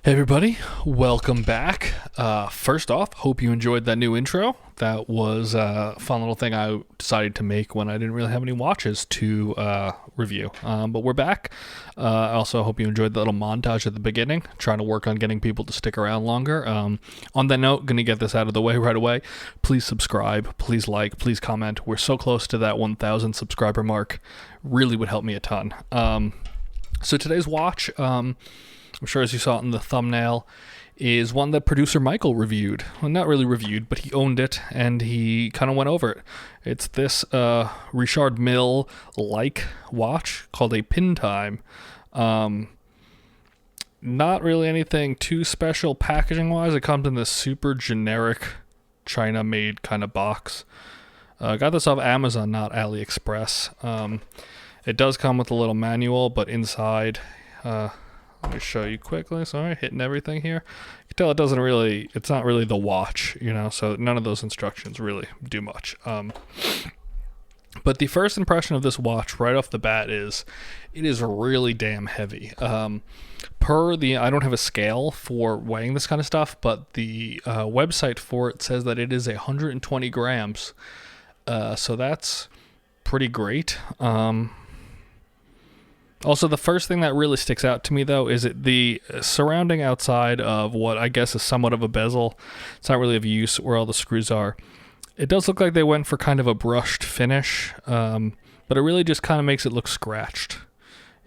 Hey everybody, welcome back. First off, hope you enjoyed that new intro. That was a fun little thing I decided to make when I didn't really have any watches to review. But we're back. I also hope you enjoyed the little montage at the beginning, trying to work on getting people to stick around longer. On that note, going to get this out of the way right away. Please subscribe, please like, please comment. We're so close to that 1,000 subscriber mark. Really would help me a ton. So today's watch, I'm sure as you saw it in the thumbnail, is one that producer Michael reviewed. Well, not really reviewed, but he owned it, and he kind of went over it. It's this Richard Mille-like watch called a Pin Time. Not really anything too special packaging-wise. It comes in this super generic China-made kind of box. Got this off Amazon, not AliExpress. It does come with a little manual, but inside... let me show you quickly. Sorry, hitting everything here. You can tell it's not really the watch, so none of those instructions really do much. But the first impression of this watch right off the bat is it is really damn heavy. I don't have a scale for weighing this kind of stuff, but the website for it says that it is 120 grams. So that's pretty great. Also, the first thing that really sticks out to me, though, is the surrounding outside of what I guess is somewhat of a bezel. It's not really of use where all the screws are. It does look like they went for kind of a brushed finish, but it really just kind of makes it look scratched.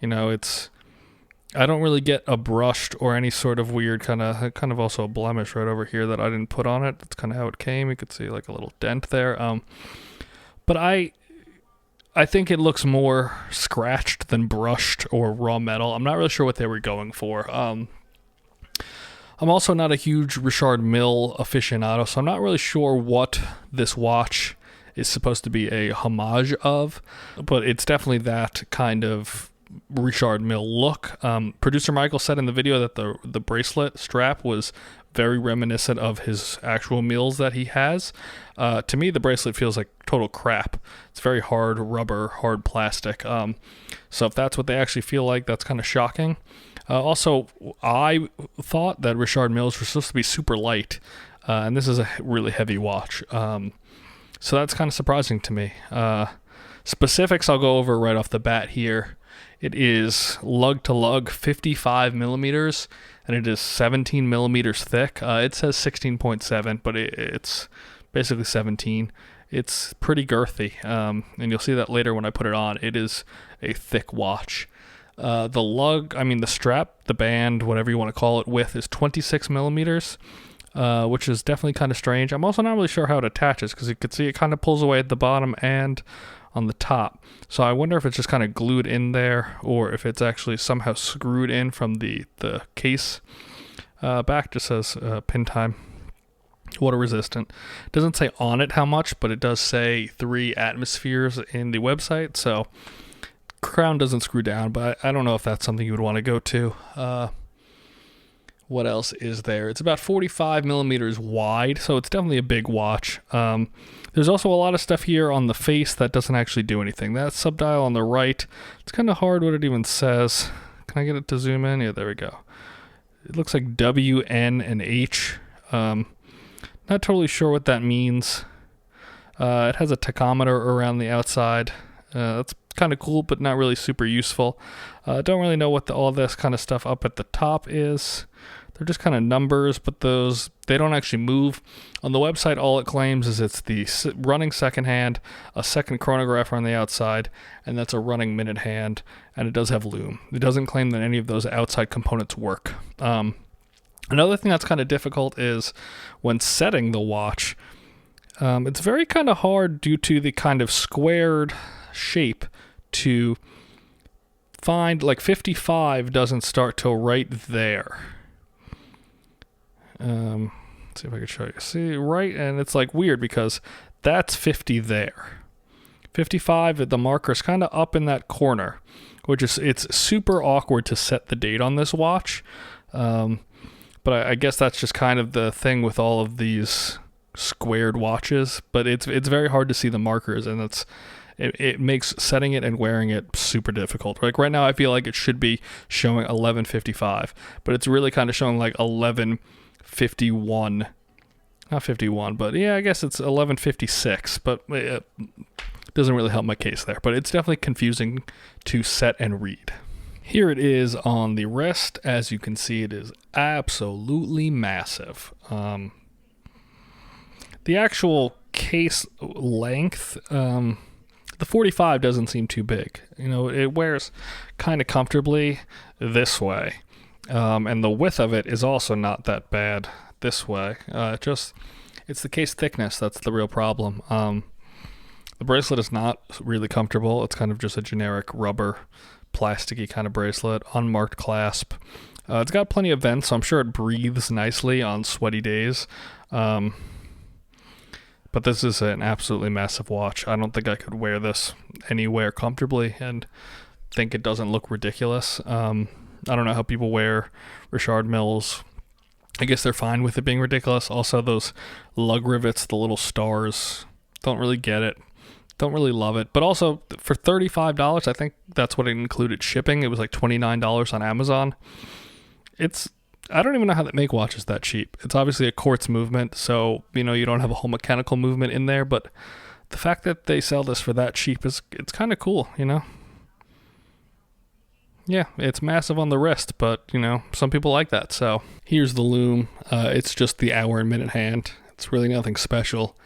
I don't really get a brushed or any sort of weird kind of also a blemish right over here that I didn't put on it. That's kind of how it came. You could see like a little dent there. But I think it looks more scratched than brushed or raw metal. I'm not really sure what they were going for. I'm also not a huge Richard Mille aficionado, so I'm not really sure what this watch is supposed to be a homage of, but it's definitely that kind of Richard Mille look. Producer Michael said in the video that the bracelet strap was very reminiscent of his actual Milles that he has. To me, the bracelet feels like total crap. It's very hard rubber, hard plastic. So if that's what they actually feel like, that's kind of shocking. Also, I thought that Richard Milles were supposed to be super light, and this is a really heavy watch. So that's kind of surprising to me. Specifics I'll go over right off the bat here. It is lug to lug 55 millimeters, and it is 17 millimeters thick. It says 16.7, but it's basically 17. It's pretty girthy, and you'll see that later when I put it on. It is a thick watch. The strap, the band, whatever you want to call it, width is 26 millimeters, which is definitely kind of strange. I'm also not really sure how it attaches, because you can see it kind of pulls away at the bottom and on the top. So I wonder if it's just kind of glued in there, or if it's actually somehow screwed in from the case. Back just says Pin Time, water resistant. It doesn't say on it how much, but it does say 3 atmospheres in the website. So crown doesn't screw down, but I don't know if that's something you would want to go to. What else is there? It's about 45 millimeters wide, so it's definitely a big watch. There's also a lot of stuff here on the face that doesn't actually do anything. That subdial on the right, it's kind of hard what it even says. Can I get it to zoom in? Yeah, there we go. It looks like W, N, and H. Not totally sure what that means. It has a tachometer around the outside. That's kind of cool, but not really super useful. Don't really know what all this kind of stuff up at the top is. They're just kind of numbers, but they don't actually move. On the website, all it claims is it's the running second hand, a second chronographer on the outside, and that's a running minute hand, and it does have Lume. It doesn't claim that any of those outside components work. Another thing that's kind of difficult is when setting the watch, it's very kind of hard due to the kind of squared shape to find, like 55 doesn't start till right there. Let's see if I can show you. See, right, and it's like weird because that's 50 there. 55, the marker's kind of up in that corner, it's super awkward to set the date on this watch. But I guess that's just kind of the thing with all of these squared watches. But it's very hard to see the markers, and it makes setting it and wearing it super difficult. Like right now, I feel like it should be showing 11:55, but it's really kind of showing like 11:51. Not 51, but yeah, I guess it's 11:56, but it doesn't really help my case there. But it's definitely confusing to set and read. Here it is on the wrist. As you can see, it is absolutely massive. The actual case length, the 45 doesn't seem too big. You know, it wears kind of comfortably this way. And the width of it is also not that bad this way. It's the case thickness that's the real problem. The bracelet is not really comfortable. It's kind of just a generic rubber, plasticky kind of bracelet, unmarked clasp. It's got plenty of vents, so I'm sure it breathes nicely on sweaty days. But this is an absolutely massive watch. I don't think I could wear this anywhere comfortably and think it doesn't look ridiculous. I don't know how people wear Richard Milles. I guess they're fine with it being ridiculous. Also, those lug rivets, the little stars, don't really get it. Don't really love it. But also, for $35, I think that's what it included shipping. It was like $29 on Amazon. I don't even know how they make watches that cheap. It's obviously a quartz movement, so, you know, you don't have a whole mechanical movement in there, but the fact that they sell this for that cheap it's kind of cool, you know? Yeah, it's massive on the wrist, but, you know, some people like that. So here's the Lume. It's just the hour and minute hand. It's really nothing special,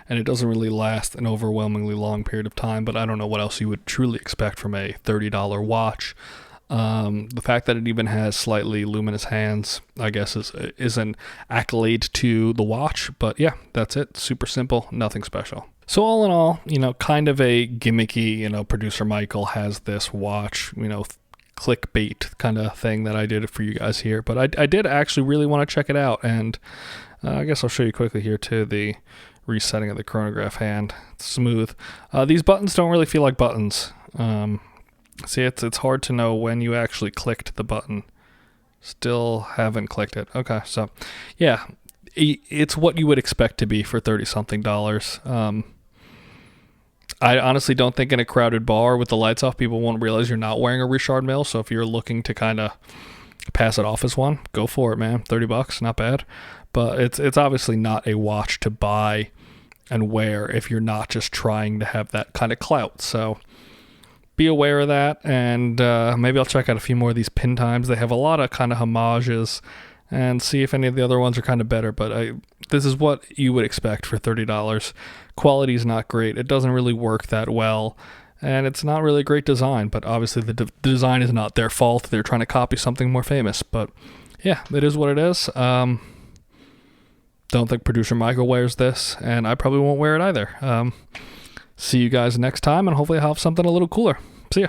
and it doesn't really last an overwhelmingly long period of time, but I don't know what else you would truly expect from a $30 watch. The fact that it even has slightly luminous hands, I guess, is an accolade to the watch. But yeah, that's it. Super simple, nothing special. So all in all, you know, kind of a gimmicky, you know, producer Michael has this watch, you know, clickbait kind of thing that I did for you guys here. But I did actually really want to check it out, and I guess I'll show you quickly here too, the resetting of the chronograph hand. It's smooth. These buttons don't really feel like buttons. See, it's hard to know when you actually clicked the button. Still haven't clicked it. Okay, so yeah, it's what you would expect to be for $30-something. I honestly don't think in a crowded bar with the lights off, people won't realize you're not wearing a Richard Mille. So if you're looking to kind of pass it off as one, go for it, man. $30, not bad. But it's obviously not a watch to buy and wear if you're not just trying to have that kind of clout. So be aware of that, and maybe I'll check out a few more of these pin times. They have a lot of kind of homages, and see if any of the other ones are kind of better. But this is what you would expect for $30. Quality is not great. It doesn't really work that well, and it's not really a great design. But obviously the design is not their fault. They're trying to copy something more famous. But yeah, it is what it is. Don't think producer Michael wears this, and I probably won't wear it either. See you guys next time, and hopefully I'll have something a little cooler. See ya.